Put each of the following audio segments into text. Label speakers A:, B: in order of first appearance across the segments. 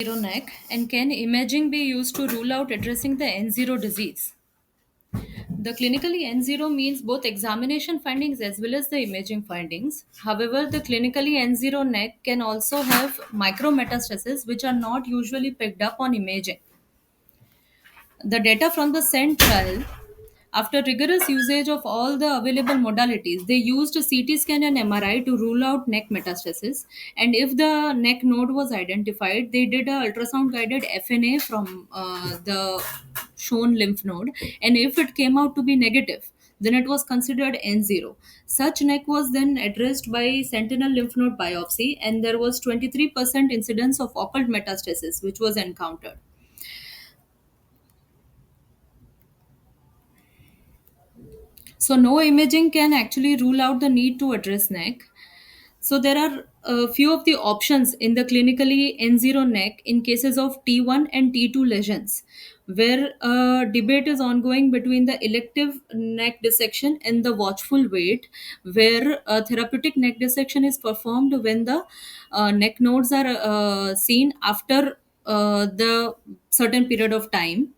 A: Zero neck, and can imaging be used to rule out addressing the N0 disease? The clinically N0 means both examination findings as well as the imaging findings. However, the clinically N0 neck can also have micrometastases which are not usually picked up on imaging. The data from the SENT trial, after rigorous usage of all the available modalities, they used a CT scan and MRI to rule out neck metastasis. And if the neck node was identified, they did a ultrasound guided FNA from the shown lymph node. And if it came out to be negative, then it was considered N0. Such neck was then addressed by sentinel lymph node biopsy, and there was 23% incidence of occult metastasis, which was encountered. So, no imaging can actually rule out the need to address neck. So, there are a few of the options in the clinically N0 neck in cases of T1 and T2 lesions, where a debate is ongoing between the elective neck dissection and the watchful wait, where a therapeutic neck dissection is performed when the neck nodes are seen after the certain period of time.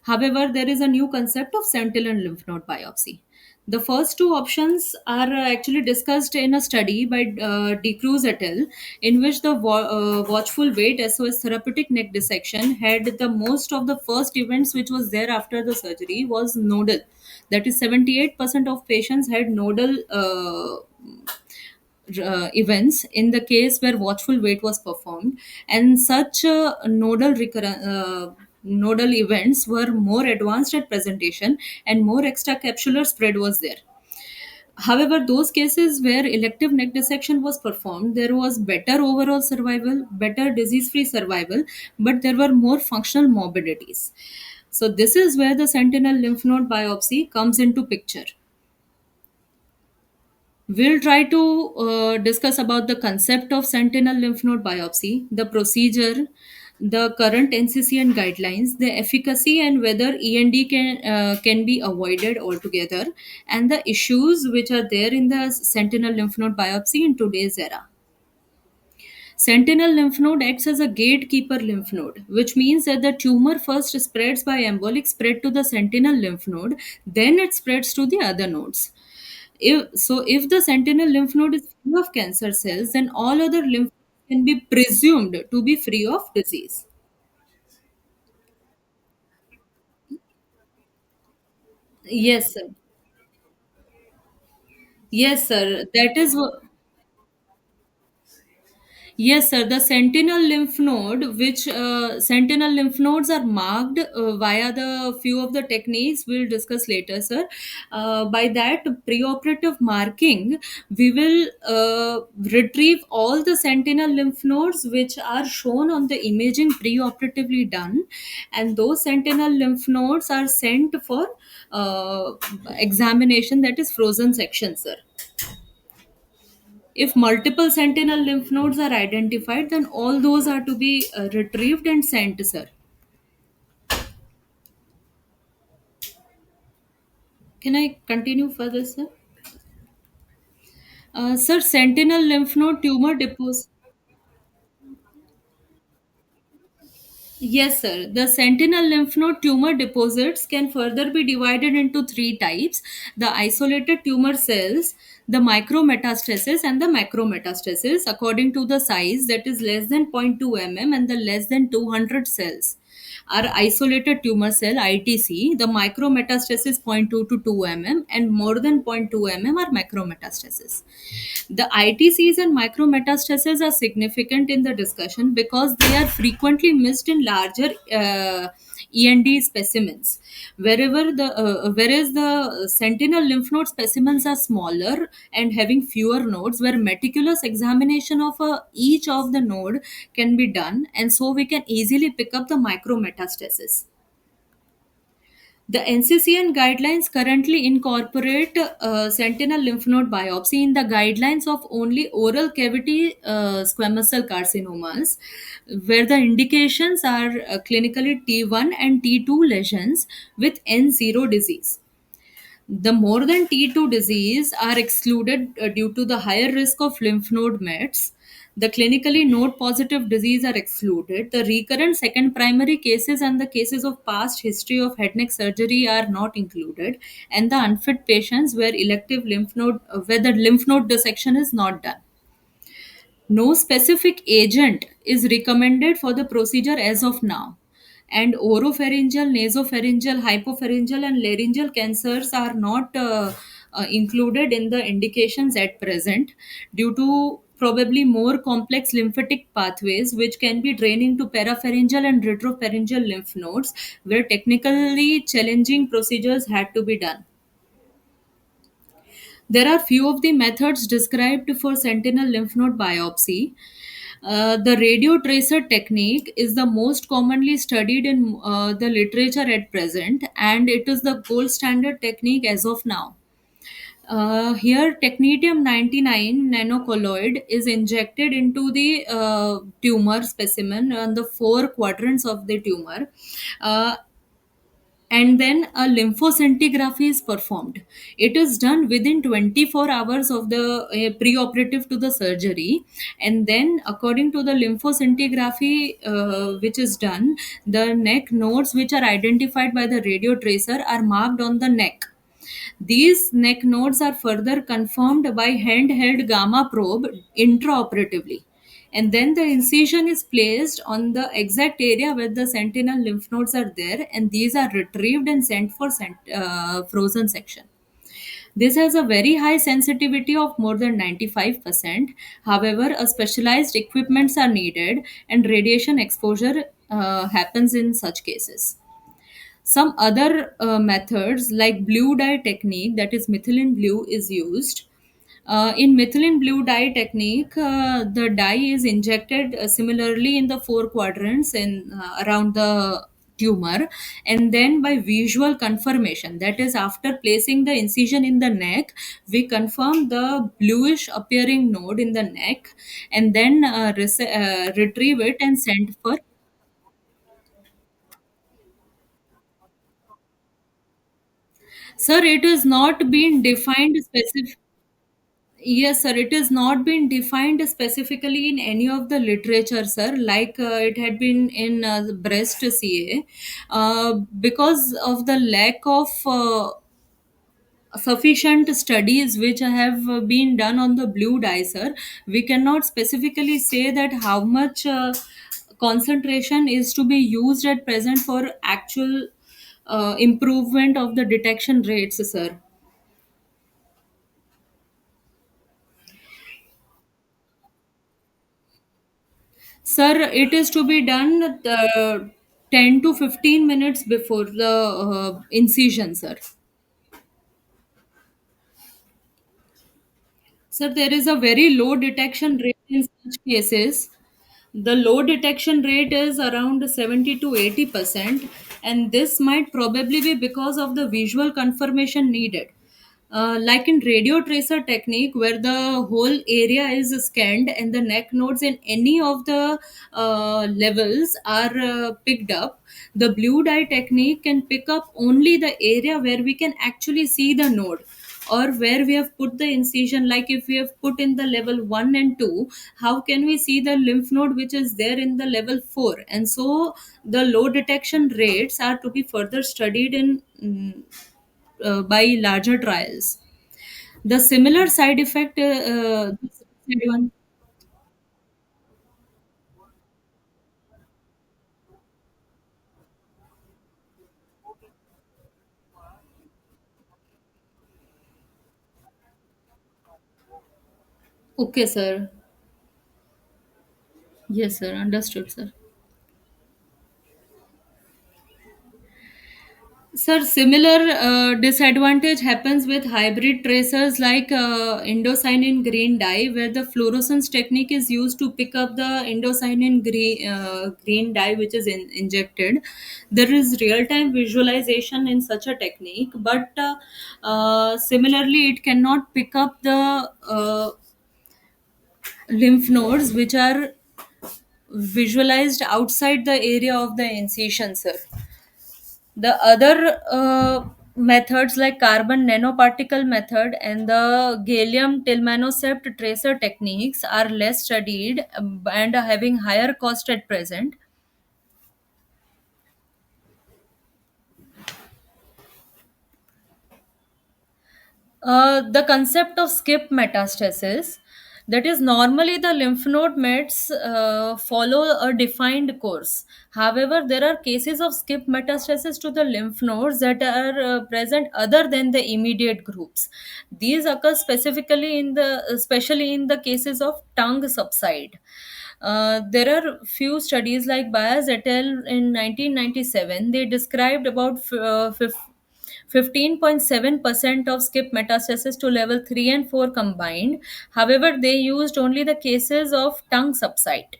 A: However, there is a new concept of sentinel lymph node biopsy. The first two options are actually discussed in a study by De Cruz et al., in which the watchful wait SOS therapeutic neck dissection had the most of the first events which was there after the surgery was nodal. That is, 78% of patients had nodal events in the case where watchful wait was performed, and such nodal events were more advanced at presentation and more extracapsular spread was there. However, those cases where elective neck dissection was performed, there was better overall survival, better disease free survival, but there were more functional morbidities. So this is where the sentinel lymph node biopsy comes into picture. We'll try to discuss about the concept of sentinel lymph node biopsy, the procedure, the current NCCN guidelines, the efficacy and whether END can be avoided altogether, and the issues which are there in the sentinel lymph node biopsy in today's era. Sentinel lymph node acts as a gatekeeper lymph node, which means that the tumor first spreads by embolic spread to the sentinel lymph node, then it spreads to the other nodes. If the sentinel lymph node is free of cancer cells, then all other lymph nodes can be presumed to be free of disease. Yes, sir. Yes, sir. That is what. Yes, sir. The sentinel lymph node, which sentinel lymph nodes are marked via the few of the techniques we'll discuss later, sir. By that preoperative marking, we will retrieve all the sentinel lymph nodes which are shown on the imaging preoperatively done, and those sentinel lymph nodes are sent for examination, that is frozen section, sir. If multiple sentinel lymph nodes are identified, then all those are to be retrieved and sent, sir. Can I continue further, sir? Sir, sentinel lymph node tumor deposit. Yes, sir. The sentinel lymph node tumor deposits can further be divided into three types: the isolated tumor cells, the micrometastasis, and the macrometastasis, according to the size, that is less than 0.2 mm and the less than 200 cells are isolated tumor cell ITC, the micrometastasis 0.2 to 2 mm, and more than 0.2 mm are macrometastasis. The ITCs and micrometastases are significant in the discussion because they are frequently missed in larger END specimens. Whereas the sentinel lymph node specimens are smaller and having fewer nodes, where meticulous examination of each of the node can be done, and so we can easily pick up the micrometastasis. The NCCN guidelines currently incorporate sentinel lymph node biopsy in the guidelines of only oral cavity squamous cell carcinomas, where the indications are clinically T1 and T2 lesions with N0 disease. The more than T2 disease are excluded due to the higher risk of lymph node mets. The clinically node positive disease are excluded. The recurrent second primary cases and the cases of past history of head neck surgery are not included, and the unfit patients where the lymph node dissection is not done. No specific agent is recommended for the procedure as of now. And oropharyngeal, nasopharyngeal, hypopharyngeal, and laryngeal cancers are not included in the indications at present due to probably more complex lymphatic pathways which can be draining to parapharyngeal and retropharyngeal lymph nodes where technically challenging procedures had to be done. There are few of the methods described for sentinel lymph node biopsy. The radio tracer technique is the most commonly studied in the literature at present, and it is the gold standard technique as of now. Here, technetium 99 nanocolloid is injected into the tumor specimen on the four quadrants of the tumor. Uh, and then a lymphoscintigraphy is performed. It is done within 24 hours of the preoperative to the surgery, and then according to the lymphoscintigraphy which is done, the neck nodes which are identified by the radio tracer are marked on the neck. These neck nodes are further confirmed by handheld gamma probe intraoperatively. And then the incision is placed on the exact area where the sentinel lymph nodes are there, and these are retrieved and sent for frozen section. This has a very high sensitivity of more than 95%. However, a specialized equipments are needed, and radiation exposure happens in such cases. Some other methods like blue dye technique, that is methylene blue, is used. In methylene blue dye technique, the dye is injected similarly in the four quadrants in around the tumor, and then by visual confirmation, that is after placing the incision in the neck, we confirm the bluish appearing node in the neck, and then retrieve it and send for. Sir, it is not been defined specific. Yes, sir. It is not been defined specifically in any of the literature, sir. Like it had been in breast CA, because of the lack of sufficient studies which have been done on the blue dye, sir. We cannot specifically say that how much concentration is to be used at present for actual improvement of the detection rates, sir. Sir, it is to be done 10 to 15 minutes before the incision, sir. Sir, there is a very low detection rate in such cases. The low detection rate is around 70 to 80%, and this might probably be because of the visual confirmation needed. Like in radio tracer technique, where the whole area is scanned and the neck nodes in any of the levels are picked up, the blue dye technique can pick up only the area where we can actually see the node, or where we have put the incision. Like if we have put in the level 1 and 2, how can we see the lymph node which is there in the level 4? And so the low detection rates are to be further studied in by larger trials. The similar side effect okay, sir. Yes, sir. Understood, sir. Sir, similar disadvantage happens with hybrid tracers like indocyanine green dye, where the fluorescence technique is used to pick up the indocyanine green dye which is injected. There is real time visualization in such a technique, but similarly, it cannot pick up the lymph nodes which are visualized outside the area of the incision, sir. The other Methods like carbon nanoparticle method and the gallium tilmanocept tracer techniques are less studied, and are having higher cost at present. The concept of skip metastasis, that is, normally the lymph node mets follow a defined course. However, there are cases of skip metastasis to the lymph nodes that are present other than the immediate groups. These occur specifically especially in the cases of tongue subside. There are few studies like Baez et al. In 1997. They described about 15.7% of skip metastasis to level 3 and 4 combined. However, they used only the cases of tongue subside.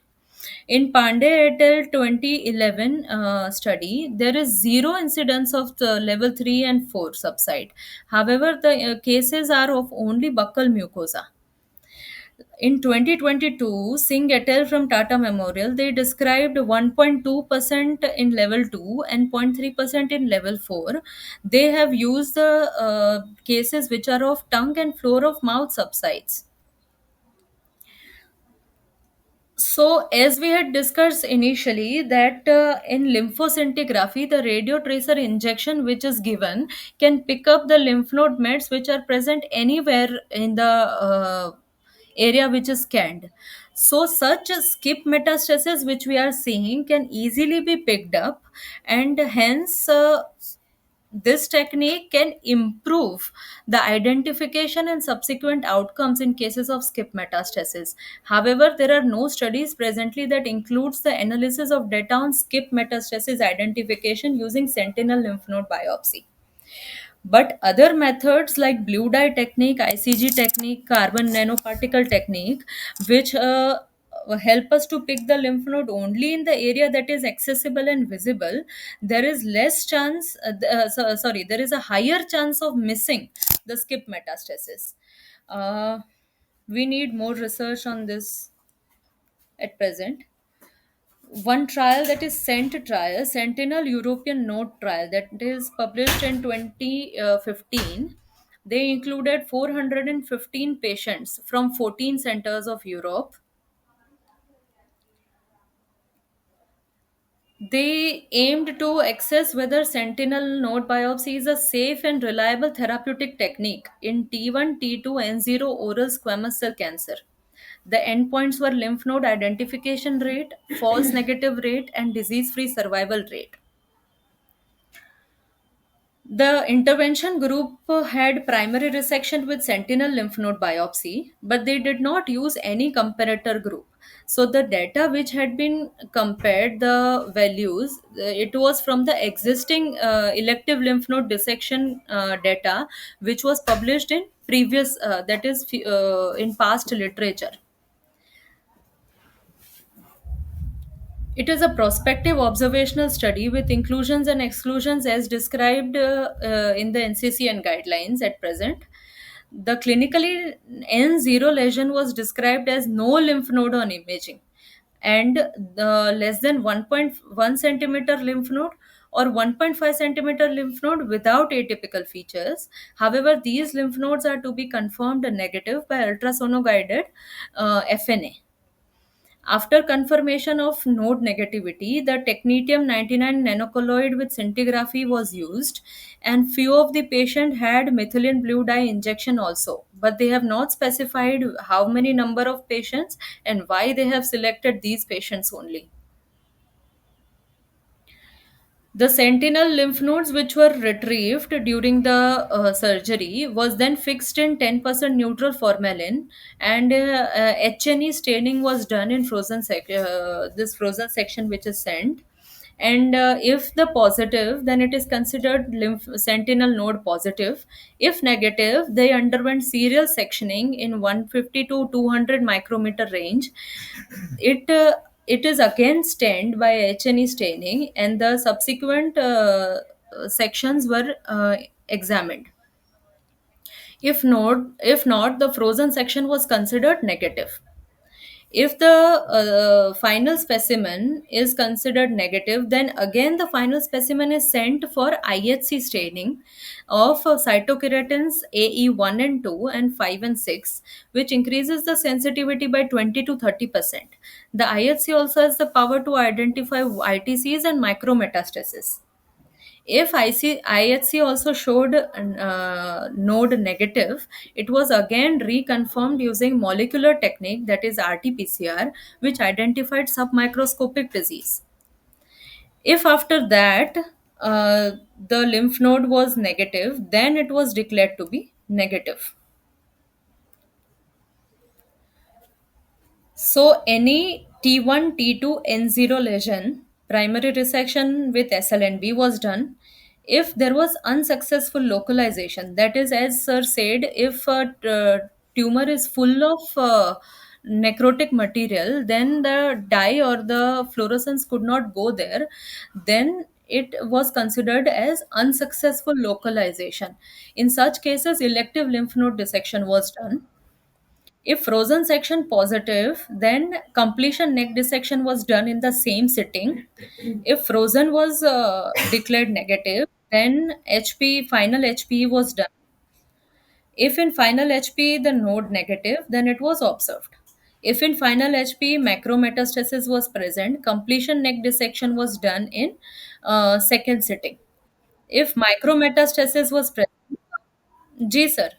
A: In Pandey et al. 2011 study, there is zero incidence of the level 3 and 4 subside. However, the cases are of only buccal mucosa. In 2022, Singh et al. From Tata Memorial, they described 1.2% in level 2 and 0.3% in level 4. They have used the cases which are of tongue and floor of mouth subsides. So, as we had discussed initially, that in lymphoscintigraphy, the radio tracer injection which is given can pick up the lymph node mets which are present anywhere in the area which is scanned. So, such a skip metastasis which we are seeing can easily be picked up, and hence this technique can improve the identification and subsequent outcomes in cases of skip metastasis. However, there are no studies presently that includes the analysis of data on skip metastasis identification using sentinel lymph node biopsy. But other methods like blue dye technique, ICG technique, carbon nanoparticle technique, which help us to pick the lymph node only in the area that is accessible and visible, there is less chance, sorry, there is a higher chance of missing the skip metastasis. Uh, we need more research on this at present. One trial, that is SENT trial, Sentinel European Node trial, that is published in 2015. They included 415 patients from 14 centers of Europe. They aimed to assess whether sentinel node biopsy is a safe and reliable therapeutic technique in T1, T2, N0 oral squamous cell cancer. The endpoints were lymph node identification rate, false negative rate, and disease free survival rate. The intervention group had primary resection with sentinel lymph node biopsy, but they did not use any comparator group. So the data which had been compared, the values, it was from the existing elective lymph node dissection data, which was published in previous, that is, in past literature. It is a prospective observational study with inclusions and exclusions as described in the NCCN guidelines at present. The clinically N0 lesion was described as no lymph node on imaging, and the less than 1.1 centimeter lymph node or 1.5 centimeter lymph node without atypical features. However, these lymph nodes are to be confirmed negative by ultrasonoguided FNA. After confirmation of node negativity, the technetium 99 nanocolloid with scintigraphy was used, and few of the patient had methylene blue dye injection also. But they have not specified how many number of patients and why they have selected these patients only. The sentinel lymph nodes which were retrieved during the surgery was then fixed in 10% neutral formalin, and HNE staining was done in this frozen section which is sent. And if the positive, then it is considered lymph sentinel node positive. If negative, they underwent serial sectioning in 150 to 200 micrometer range. It is again stained by HNE staining, and the subsequent sections were examined. If not, the frozen section was considered negative. If the final specimen is considered negative, then again the final specimen is sent for IHC staining of cytokeratins AE1 and 2 and 5 and 6, which increases the sensitivity by 20 to 30%. The IHC also has the power to identify ITCs and micrometastasis. If IHC also showed node negative, it was again reconfirmed using molecular technique, that is RT-PCR, which identified submicroscopic disease. If after that the lymph node was negative, then it was declared to be negative. So any T1, T2, N0 lesion, primary resection with SLNB was done. If there was unsuccessful localization, that is, as sir said, if a tumor is full of necrotic material, then the dye or the fluorescence could not go there, then it was considered as unsuccessful localization. In such cases, elective lymph node dissection was done. If frozen section positive, then completion neck dissection was done in the same sitting. If frozen was declared negative, then HP final HP was done. If in final HP the node negative, then it was observed. If in final HP macrometastasis was present, completion neck dissection was done in second sitting. If micrometastasis was present, Ji sir.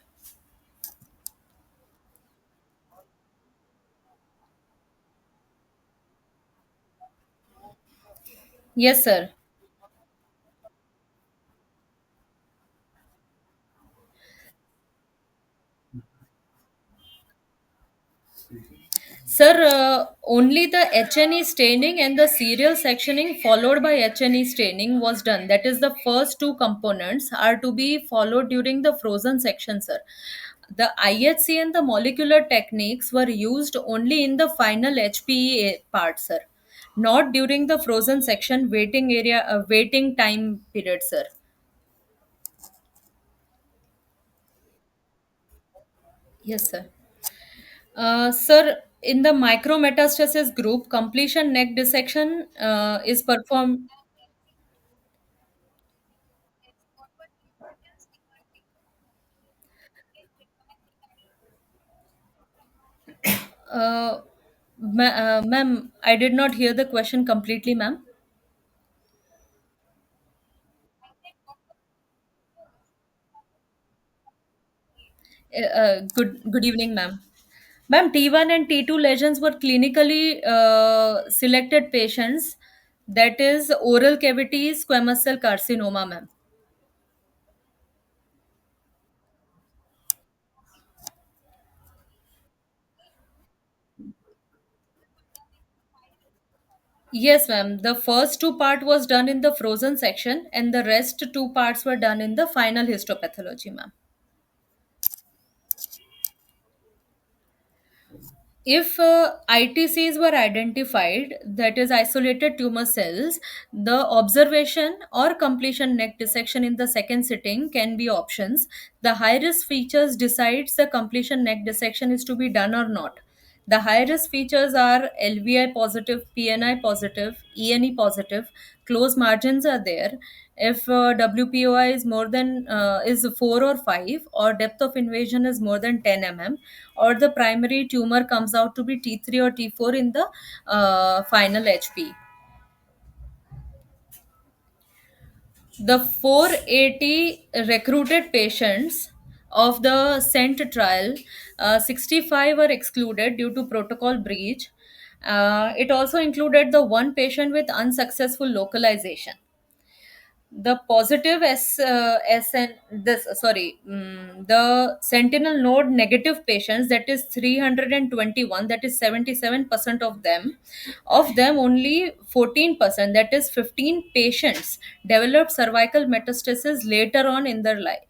A: Yes sir. Sir, only the HNE staining and the serial sectioning followed by HNE staining was done. That is, the first two components are to be followed during the frozen section, sir. The IHC and the molecular techniques were used only in the final HPE part, sir, not during the frozen section waiting area, waiting time period, sir. Yes, sir. Sir, in the micrometastasis group, completion neck dissection is performed. Uh, Ma'am, I did not hear the question completely, ma'am. Good evening, ma'am. Ma'am, T1 and T2 lesions were clinically selected patients. That is oral cavities, squamous cell carcinoma, ma'am. Yes, ma'am. The first two part was done in the frozen section, and the rest two parts were done in the final histopathology, ma'am. If ITCs were identified, that is isolated tumor cells, the observation or completion neck dissection in the second sitting can be options. The high risk features decides the completion neck dissection is to be done or not. The high risk features are LVI positive, PNI positive, ENE positive, close margins are there. If WPOI is more than is 4 or 5, or depth of invasion is more than 10 mm, or the primary tumor comes out to be T3 or T4 in the final HP. The 480 recruited patients of the SENT trial, 65 were excluded due to protocol breach. It also included the one patient with unsuccessful localization. The positive SN this sorry the sentinel node negative patients, that is 321, that is 77% of them only 14%, that is 15 patients, developed cervical metastasis later on in their life,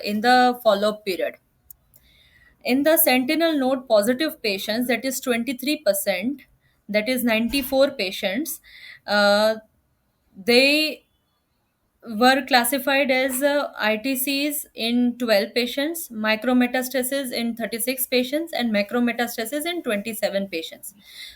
A: in the follow up period. In the sentinel node positive patients, that is 23%, that is 94 patients, uh, they were classified as ITCs in 12 patients, micrometastasis in 36 patients, and macrometastasis in 27 patients.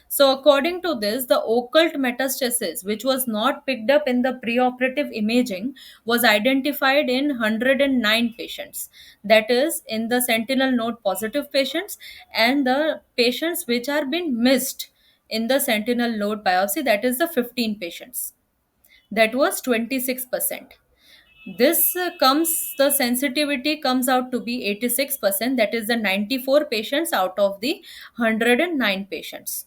A: So, according to this, the occult metastasis, which was not picked up in the preoperative imaging, was identified in 109 patients. That is, in the sentinel node positive patients and the patients which are been missed in the sentinel node biopsy, that is the 15 patients. That was 26%. This comes, the sensitivity comes out to be 86%, that is the 94 patients out of the 109 patients.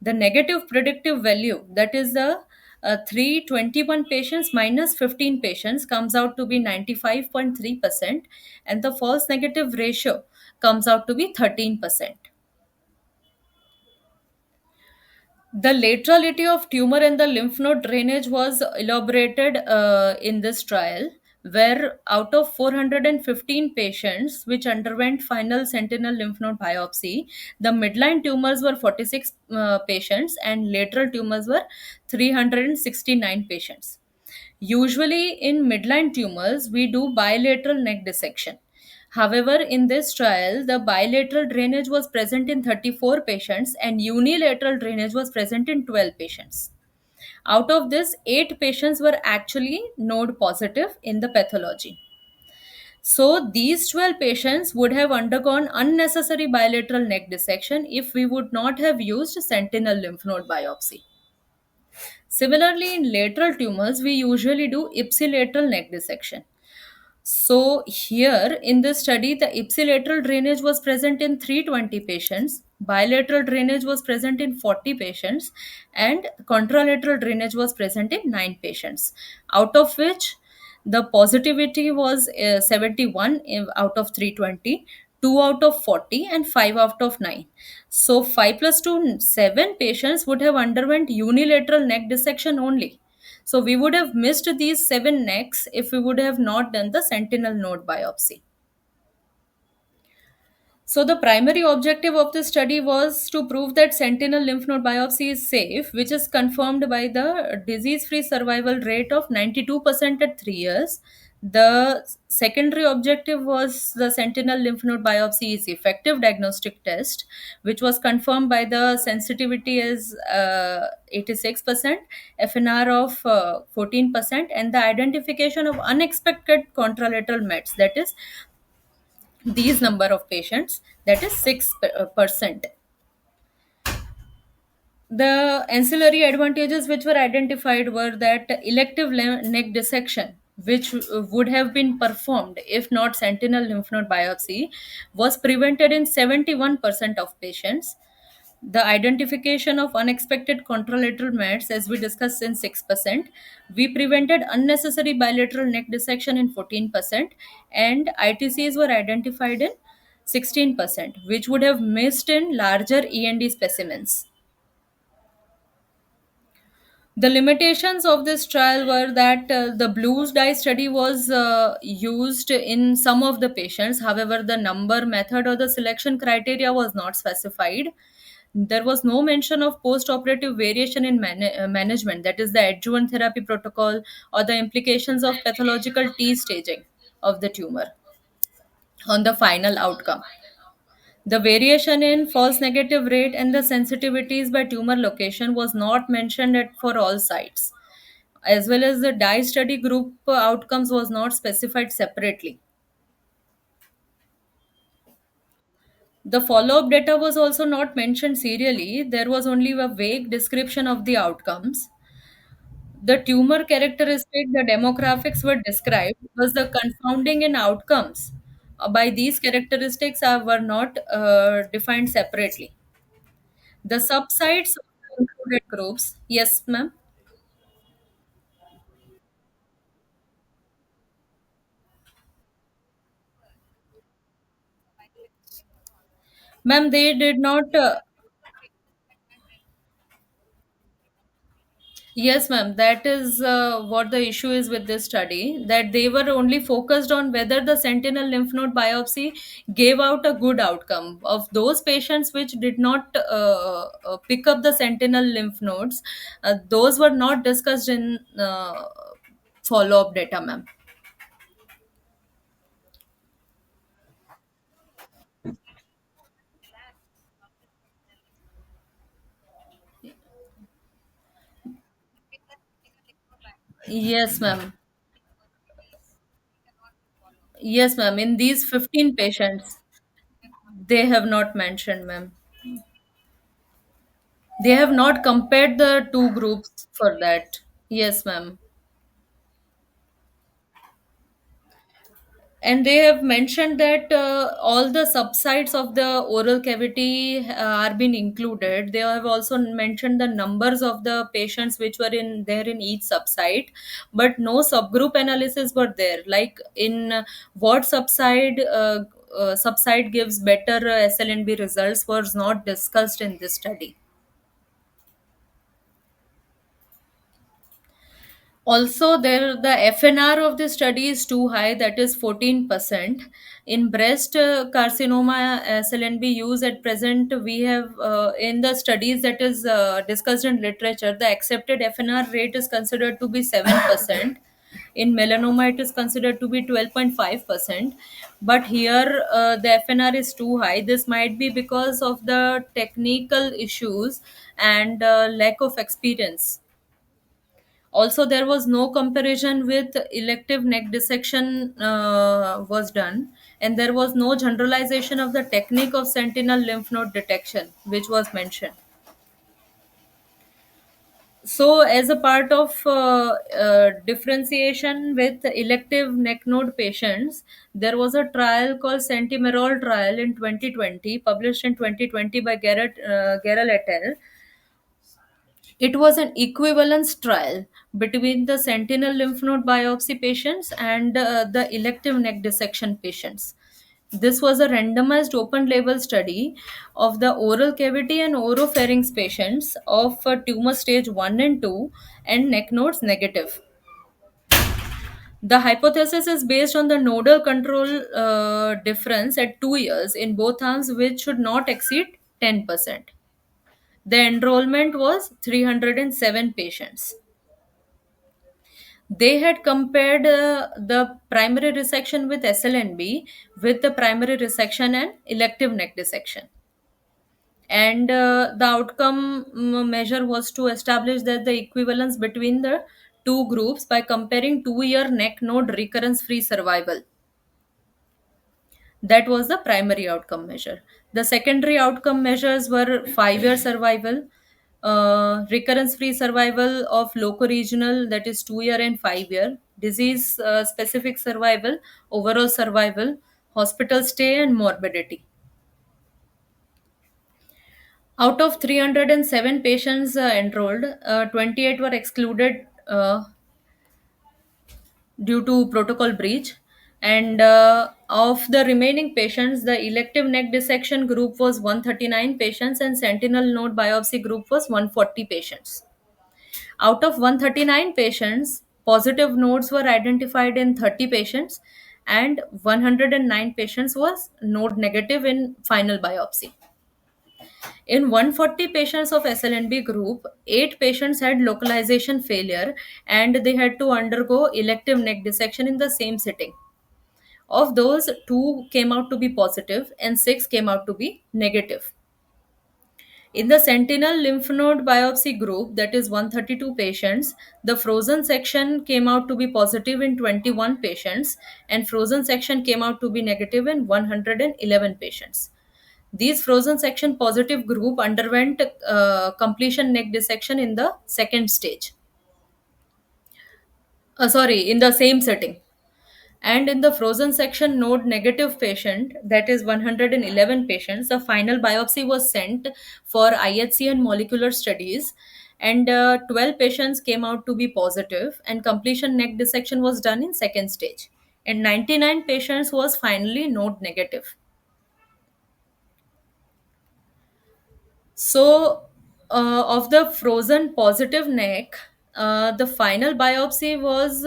A: The negative predictive value, that is the 321 patients minus 15 patients, comes out to be 95.3%, and the false negative ratio comes out to be 13%. The laterality of tumor and the lymph node drainage was elaborated in this trial, where out of 415 patients which underwent final sentinel lymph node biopsy, the midline tumors were 46 patients and lateral tumors were 369 patients. Usually, in midline tumors, we do bilateral neck dissection. However, in this trial, the bilateral drainage was present in 34 patients and unilateral drainage was present in 12 patients. Out of this, 8 patients were actually node positive in the pathology. So, these 12 patients would have undergone unnecessary bilateral neck dissection if we would not have used sentinel lymph node biopsy. Similarly, in lateral tumors, we usually do ipsilateral neck dissection. So, here in this study, the ipsilateral drainage was present in 320 patients, bilateral drainage was present in 40 patients, and contralateral drainage was present in 9 patients, out of which the positivity was 71 out of 320, 2 out of 40, and 5 out of 9. So, 5 plus 2, 7 patients would have underwent unilateral neck dissection only. So we would have missed these 7 necks if we would have not done the sentinel node biopsy. So the primary objective of the study was to prove that sentinel lymph node biopsy is safe, which is confirmed by the disease-free survival rate of 92% at 3 years. The secondary objective was the sentinel lymph node biopsy is effective diagnostic test, which was confirmed by the sensitivity as 86%, FNR of 14%, and the identification of unexpected contralateral mets, that is these number of patients, that is 6%. The ancillary advantages which were identified were that elective neck dissection, which would have been performed if not sentinel lymph node biopsy, was prevented in 71% of patients. The identification of unexpected contralateral mets, as we discussed, in 6%. We prevented unnecessary bilateral neck dissection in 14%, and ITCs were identified in 16%, which would have missed in larger END specimens. The limitations of this trial were that the blues dye study was used in some of the patients. However, the number, method, or the selection criteria was not specified. There was no mention of post-operative variation in management, that is the adjuvant therapy protocol, or the implications of pathological T staging of the tumor on the final outcome. The variation in false negative rate and the sensitivities by tumor location was not mentioned for all sites, as well as the dye study group outcomes was not specified separately. The follow-up data was also not mentioned serially. There was only a vague description of the outcomes. The tumor characteristic, the demographics were described, was the confounding in outcomes by these characteristics were not defined separately. The subsites of the included groups, yes, ma'am. Ma'am, they did not. Yes, ma'am. That is what the issue is with this study. That they were only focused on whether the sentinel lymph node biopsy gave out a good outcome. Of those patients which did not pick up the sentinel lymph nodes, those were not discussed in follow up data, ma'am. Yes, ma'am. Yes, ma'am. In these 15 patients, they have not mentioned, ma'am. They have not compared the two groups for that. Yes, ma'am. And they have mentioned that all the subsides of the oral cavity are being included. They have also mentioned the numbers of the patients which were in there in each subside, but no subgroup analysis were there. Like in what subside gives better SLNB results was not discussed in this study. Also, there the FNR of the study is too high, that is 14%. In breast carcinoma SLNB use at present, we have in the studies that is discussed in literature, the accepted FNR rate is considered to be 7%. In melanoma, it is considered to be 12.5%. But here, the FNR is too high. This might be because of the technical issues and lack of experience. Also, there was no comparison with elective neck dissection was done, and there was no generalization of the technique of sentinel lymph node detection, which was mentioned. So, as a part of differentiation with elective neck node patients, there was a trial called Sentimerol trial in 2020, published in 2020 by Gerald et al. It was an equivalence trial between the sentinel lymph node biopsy patients and the elective neck dissection patients. This was a randomized open label study of the oral cavity and oropharynx patients of tumor stage 1 and 2 and neck nodes negative. The hypothesis is based on the nodal control difference at 2 years in both arms, which should not exceed 10%. The enrollment was 307 patients. They had compared the primary resection with SLNB with the primary resection and elective neck dissection. And the outcome measure was to establish that the equivalence between the two groups by comparing 2-year neck node recurrence free survival. That was the primary outcome measure. The secondary outcome measures were 5-year survival, recurrence free survival of locoregional, that is 2-year and 5-year, disease specific survival, overall survival, hospital stay, and morbidity. Out of 307 patients enrolled, 28 were excluded due to protocol breach. And of the remaining patients, the elective neck dissection group was 139 patients and sentinel node biopsy group was 140 patients. Out of 139 patients, positive nodes were identified in 30 patients and 109 patients was node negative in final biopsy. In 140 patients of SLNB group, 8 patients had localization failure and they had to undergo elective neck dissection in the same sitting. Of those, 2 came out to be positive and 6 came out to be negative. In the sentinel lymph node biopsy group, that is 132 patients, the frozen section came out to be positive in 21 patients and frozen section came out to be negative in 111 patients. These frozen section positive group underwent completion neck dissection in the second stage. In the same setting. And in the frozen section node negative patient, that is 111 patients, the final biopsy was sent for IHC and molecular studies. And 12 patients came out to be positive, and completion neck dissection was done in second stage. And 99 patients was finally node negative. So, of the frozen positive neck, the final biopsy was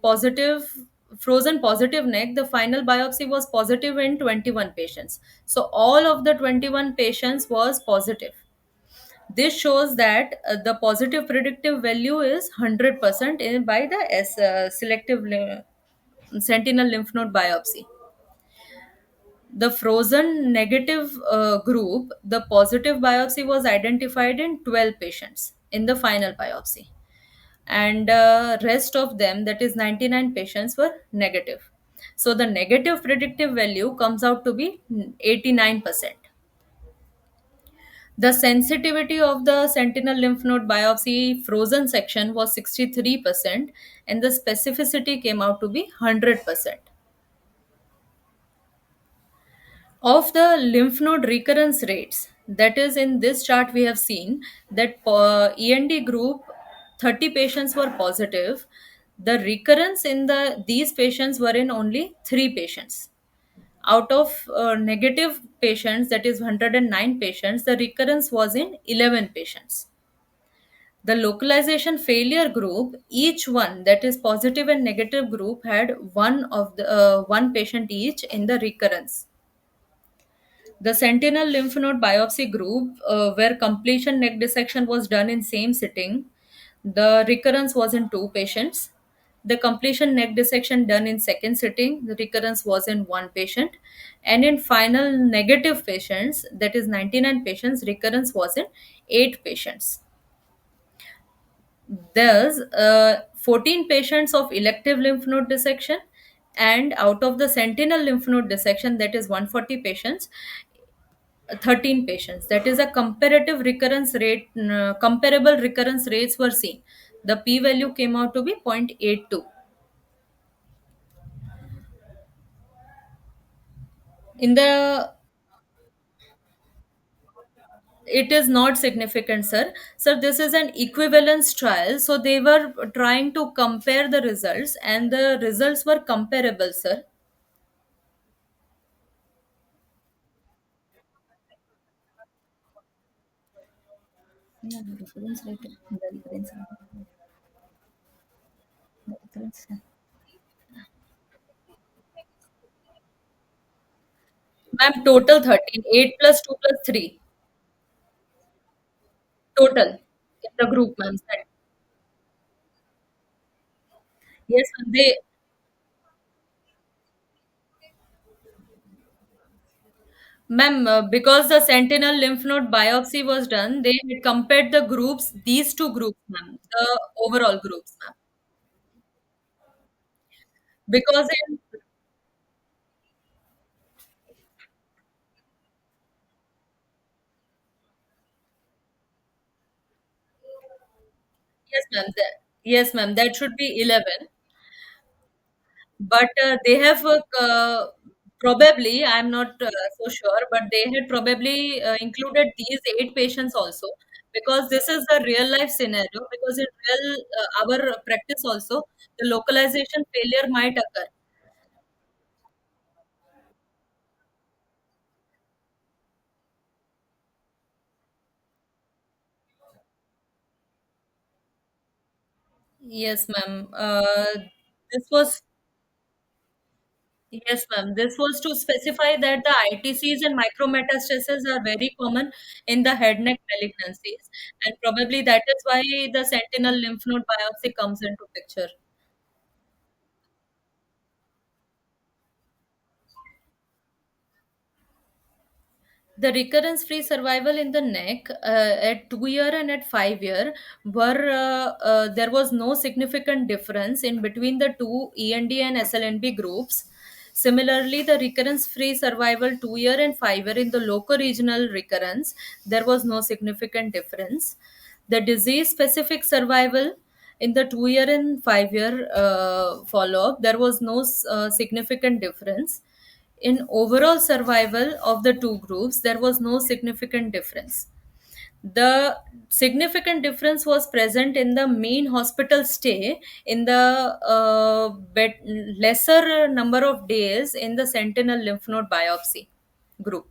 A: positive. Frozen positive neck, the final biopsy was positive in 21 patients. So, all of the 21 patients was positive. This shows that the positive predictive value is 100% by the selective sentinel lymph node biopsy. The frozen negative group, the positive biopsy was identified in 12 patients in the final biopsy, and rest of them, that is 99 patients, were negative. So the negative predictive value comes out to be 89%. The sensitivity of the sentinel lymph node biopsy frozen section was 63%, and the specificity came out to be 100%. Of the lymph node recurrence rates, that is, in this chart we have seen that END group 30 patients were positive. The recurrence in these patients were in only 3 patients. Out of negative patients, that is 109 patients, the recurrence was in 11 patients. The localization failure group, each one, that is positive and negative group, had one patient each in the recurrence. The sentinel lymph node biopsy group, where completion neck dissection was done in same sitting, the recurrence was in 2 patients. The completion neck dissection done in second sitting, the recurrence was in 1 patient. And in final negative patients, that is 99 patients, recurrence was in 8 patients. There's 14 patients of elective lymph node dissection, and out of the sentinel lymph node dissection, that is 140 patients, 13 patients, that is a comparative recurrence rate, comparable recurrence rates were seen. The p value came out to be 0.82. In the It is not significant, sir. This is an equivalence trial, so they were trying to compare the results, and the results were comparable, sir. Yeah, the recurrence rate, the recurrence. Ma'am, total 13, 8 plus 2 plus 3, total in the group, ma'am. Yes, ma'am, because the sentinel lymph node biopsy was done, they had compared the groups, these two groups, ma'am, the overall groups, ma'am. Because in, yes, ma'am, yes, ma'am, that should be 11. But they have probably, I'm not so sure, but they had probably included these 8 patients also, because this is a real life scenario. Because in real our practice also, the localization failure might occur. Yes, ma'am. This was Yes, ma'am. This was to specify that the ITCs and micrometastases are very common in the head neck malignancies, and probably that is why the sentinel lymph node biopsy comes into picture. The recurrence free survival in the neck at 2 year and at 5 year were there was no significant difference in between the two END and SLNB groups. Similarly, the recurrence free survival 2 year and 5 year in the local regional recurrence, there was no significant difference. The disease specific survival in the 2 year and 5 year follow up, there was no significant difference. In overall survival of the two groups, there was no significant difference. The significant difference was present in the mean hospital stay in the lesser number of days in the sentinel lymph node biopsy group.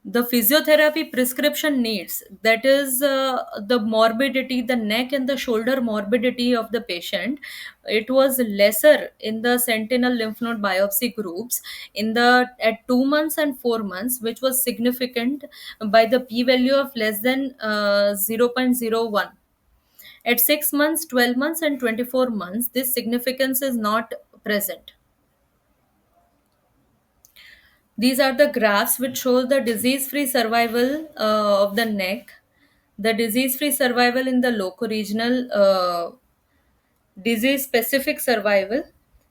A: The physiotherapy prescription needs, that is the morbidity, the neck and the shoulder morbidity of the patient, it was lesser in the sentinel lymph node biopsy groups in the at 2 months and 4 months, which was significant by the p value of less than 0.01. At 6 months, 12 months and 24 months, this significance is not present. These are the graphs which show the disease-free survival of the neck, the disease-free survival in the locoregional, disease-specific survival,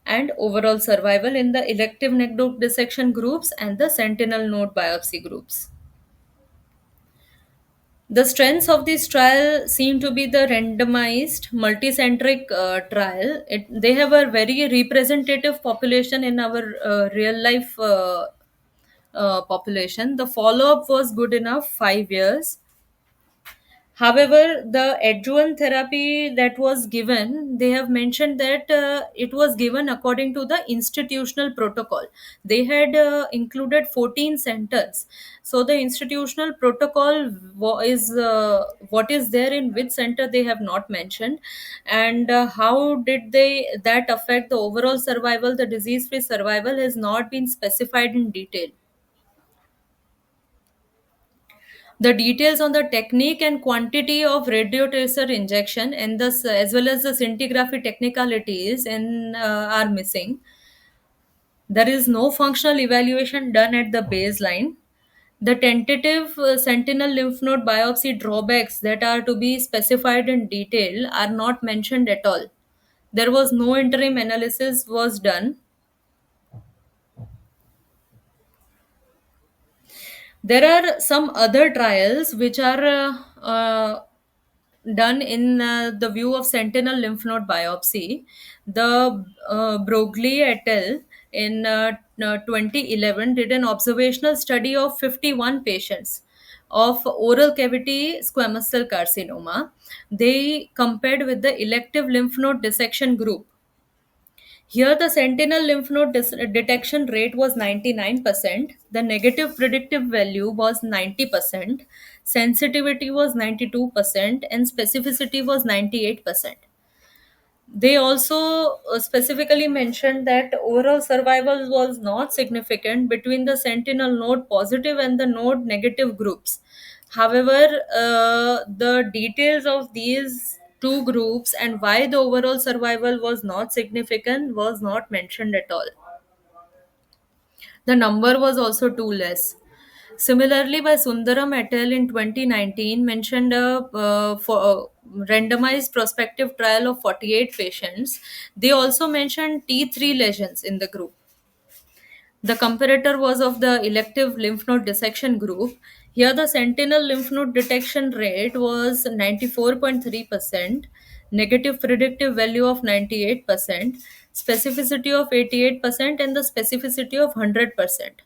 A: and overall survival in the elective neck dissection groups and the sentinel node biopsy groups. The strengths of this trial seem to be the randomized, multicentric trial. They have a very representative population in our real life population. The follow up was good enough, 5 years. However, the adjuvant therapy that was given, they have mentioned that it was given according to the institutional protocol. They had included 14 centers. So, the institutional protocol is what is there in which center they have not mentioned, and how did they that affect the overall survival, the disease free survival has not been specified in detail. The details on the technique and quantity of radiotracer injection and the as well as the scintigraphy technicalities are missing. There is no functional evaluation done at the baseline. The tentative sentinel lymph node biopsy drawbacks that are to be specified in detail are not mentioned at all. There was no interim analysis was done. There are some other trials which are done in the view of sentinel lymph node biopsy. The Broglie et al. In 2011 did an observational study of 51 patients of oral cavity squamous cell carcinoma. They compared with the elective lymph node dissection group. Here, the sentinel lymph node detection rate was 99%, the negative predictive value was 90%, sensitivity was 92%, and specificity was 98%. They also specifically mentioned that overall survival was not significant between the sentinel node positive and the node negative groups. However, the details of these two groups and why the overall survival was not significant was not mentioned at all. The number was also too less. Similarly, by Sundaram et al. In 2019 mentioned a randomized prospective trial of 48 patients. They also mentioned T3 lesions in the group. The comparator was of the elective lymph node dissection group. Here, the sentinel lymph node detection rate was 94.3%, negative predictive value of 98%, specificity of 88%, and the specificity of 100%.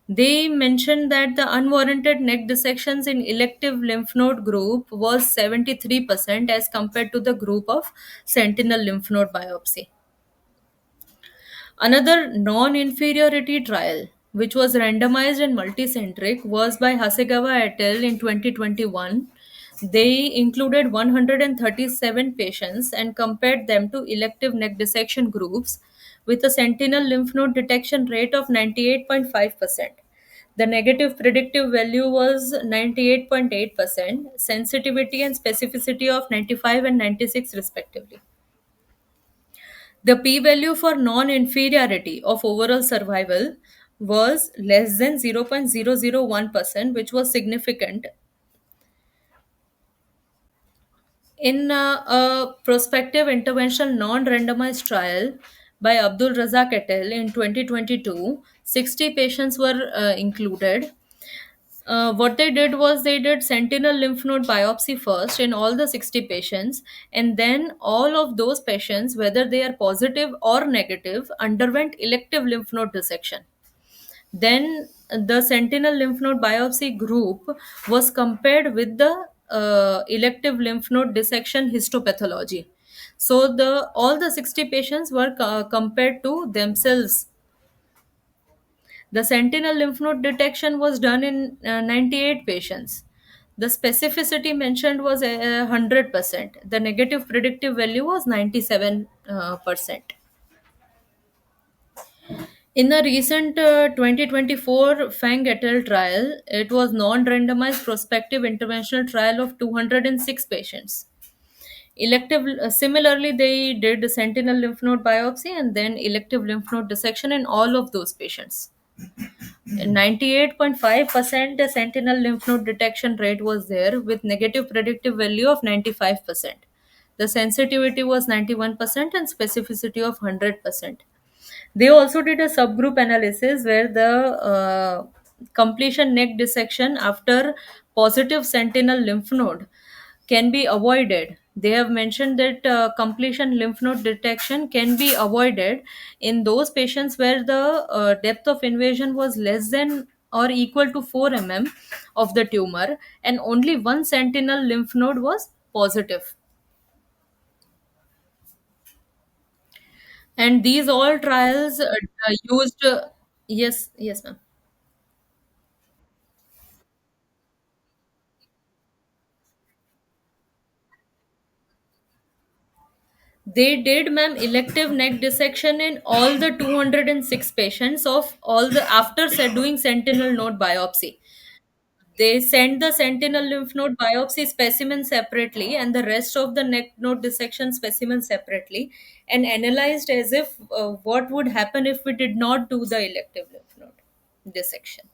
A: They mentioned that the unwarranted neck dissections in elective lymph node group was 73% as compared to the group of sentinel lymph node biopsy. Another non inferiority trial, which was randomized and multicentric, was by Hasegawa et al. In 2021. They included 137 patients and compared them to elective neck dissection groups with a sentinel lymph node detection rate of 98.5%. The negative predictive value was 98.8%, sensitivity and specificity of 95 and 96 respectively. The p value for non inferiority of overall survival was less than 0.001%, which was significant. In a prospective interventional non randomized trial by Abdul Razak et al. In 2022, 60 patients were included. What they did was they did sentinel lymph node biopsy first in all the 60 patients, and then all of those patients, whether they are positive or negative, underwent elective lymph node dissection. Then the sentinel lymph node biopsy group was compared with the elective lymph node dissection histopathology. So all the 60 patients were compared to themselves. The sentinel lymph node detection was done in 98 patients. The specificity mentioned was 100%. The negative predictive value was 97%. In the recent 2024 Fang et al. Trial, it was non-randomized prospective interventional trial of 206 patients. Similarly, they did sentinel lymph node biopsy and then elective lymph node dissection in all of those patients. 98.5% sentinel lymph node detection rate was there with negative predictive value of 95%. The sensitivity was 91% and specificity of 100%. They also did a subgroup analysis where the completion neck dissection after positive sentinel lymph node can be avoided. They have mentioned that completion lymph node detection can be avoided in those patients where the depth of invasion was less than or equal to 4 of the tumor and only one sentinel lymph node was positive. And these all trials used. Yes, yes, ma'am. They did, ma'am, elective neck dissection in all the 206 patients of all the after doing sentinel node biopsy. They sent the sentinel lymph node biopsy specimen separately and the rest of the neck node dissection specimen separately and analyzed as if what would happen if we did not do the elective lymph node dissection.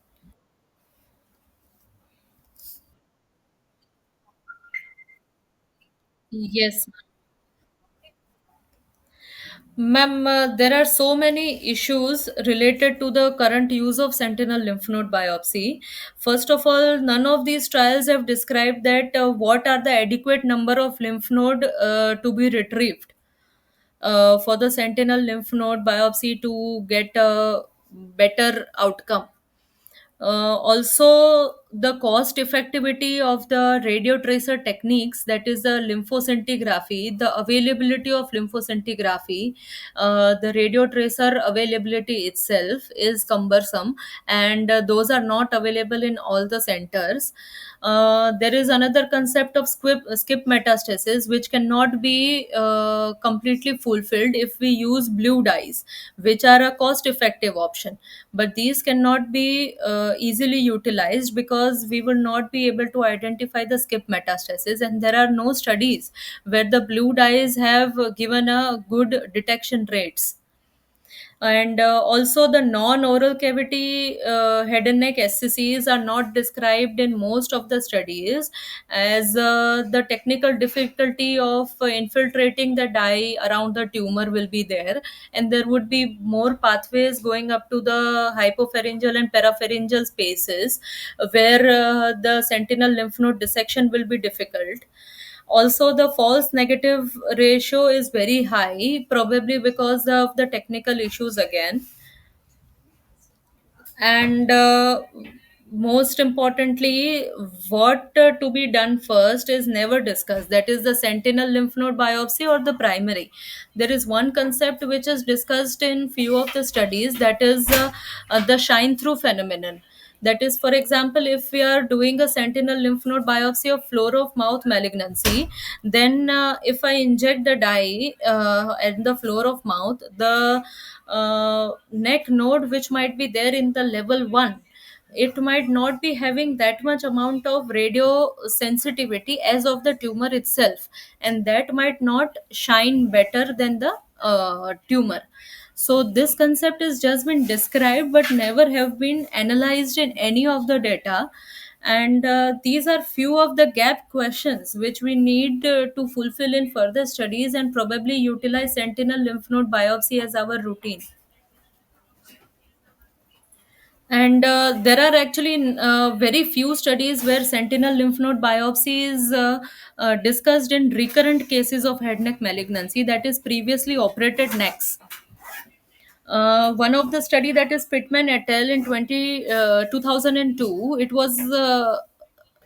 A: Yes, ma'am, there are so many issues related to the current use of sentinel lymph node biopsy. First of all, none of these trials have described that what are the adequate number of lymph node to be retrieved for the sentinel lymph node biopsy to get a better outcome. Also, the cost effectivity of the radio tracer techniques, that is the lymphoscintigraphy, the availability of lymphoscintigraphy, the radio tracer availability itself is cumbersome, and those are not available in all the centers. There is another concept of skip metastasis, which cannot be completely fulfilled if we use blue dyes, which are a cost effective option, but these cannot be easily utilized because we will not be able to identify the skip metastasis, and there are no studies where the blue dyes have given a good detection rates. And also the non-oral cavity head and neck SCCs are not described in most of the studies, as the technical difficulty of infiltrating the dye around the tumor will be there, and there would be more pathways going up to the hypopharyngeal and parapharyngeal spaces where the sentinel lymph node dissection will be difficult. Also, the false negative ratio is very high, probably because of the technical issues again. And most importantly, what to be done first is never discussed, that is the sentinel lymph node biopsy or the primary. There is one concept which is discussed in few of the studies, that is the shine through phenomenon. That is, for example, if we are doing a sentinel lymph node biopsy of floor of mouth malignancy, then if I inject the dye at the floor of mouth, the neck node which might be there in the level 1, it might not be having that much amount of radio sensitivity as of the tumor itself, and that might not shine better than the tumor. So this concept has just been described but never have been analyzed in any of the data, and these are few of the gap questions which we need to fulfill in further studies and probably utilize sentinel lymph node biopsy as our routine. And there are actually very few studies where sentinel lymph node biopsy is discussed in recurrent cases of head neck malignancy, that is previously operated necks. One of the study, that is Pittman et al. In 2002,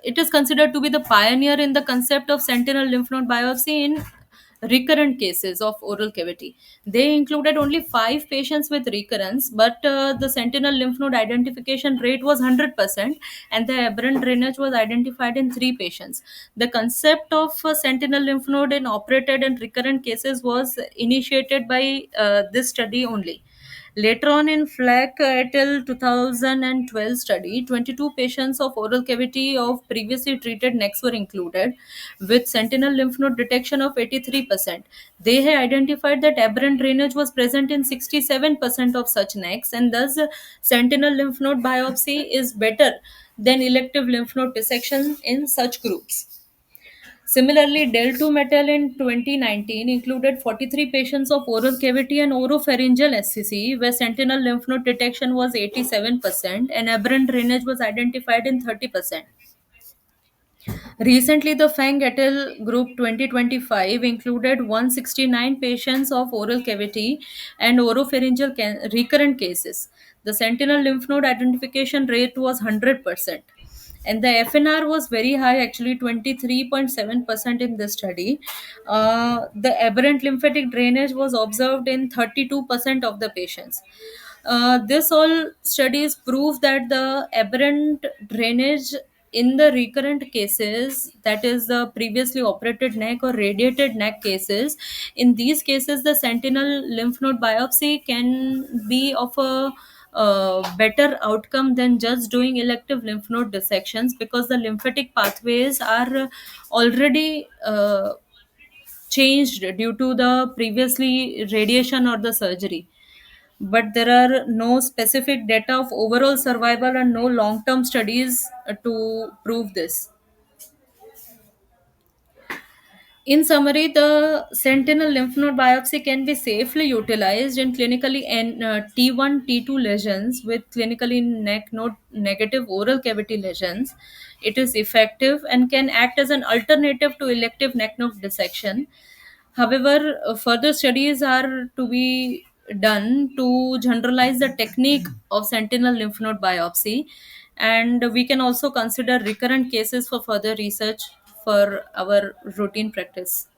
A: it is considered to be the pioneer in the concept of sentinel lymph node biopsy in recurrent cases of oral cavity. They included only 5 patients with recurrence, but the sentinel lymph node identification rate was 100%, and the aberrant drainage was identified in 3 patients. The concept of sentinel lymph node in operated and recurrent cases was initiated by this study only. Later on in Fleck et al. 2012 study, 22 patients of oral cavity of previously treated necks were included with sentinel lymph node detection of 83%. They had identified that aberrant drainage was present in 67% of such necks, and thus sentinel lymph node biopsy is better than elective lymph node dissection in such groups. Similarly, Del2 Metal in 2019 included 43 patients of oral cavity and oropharyngeal SCC, where sentinel lymph node detection was 87% and aberrant drainage was identified in 30%. Recently, the Fang et al. Group 2025 included 169 patients of oral cavity and oropharyngeal recurrent cases. The sentinel lymph node identification rate was 100%. And the FNR was very high, actually 23.7% in this study. The aberrant lymphatic drainage was observed in 32% of the patients. This all studies prove that the aberrant drainage in the recurrent cases, that is the previously operated neck or radiated neck cases, in these cases the sentinel lymph node biopsy can be of a better outcome than just doing elective lymph node dissections, because the lymphatic pathways are already changed due to the previously radiation or the surgery, but there are no specific data of overall survival and no long term studies to prove this. In summary, the sentinel lymph node biopsy can be safely utilized in clinically T1, T2 lesions with clinically neck node negative oral cavity lesions. It is effective and can act as an alternative to elective neck node dissection. However, further studies are to be done to generalize the technique of sentinel lymph node biopsy, and we can also consider recurrent cases for further research for our routine practice.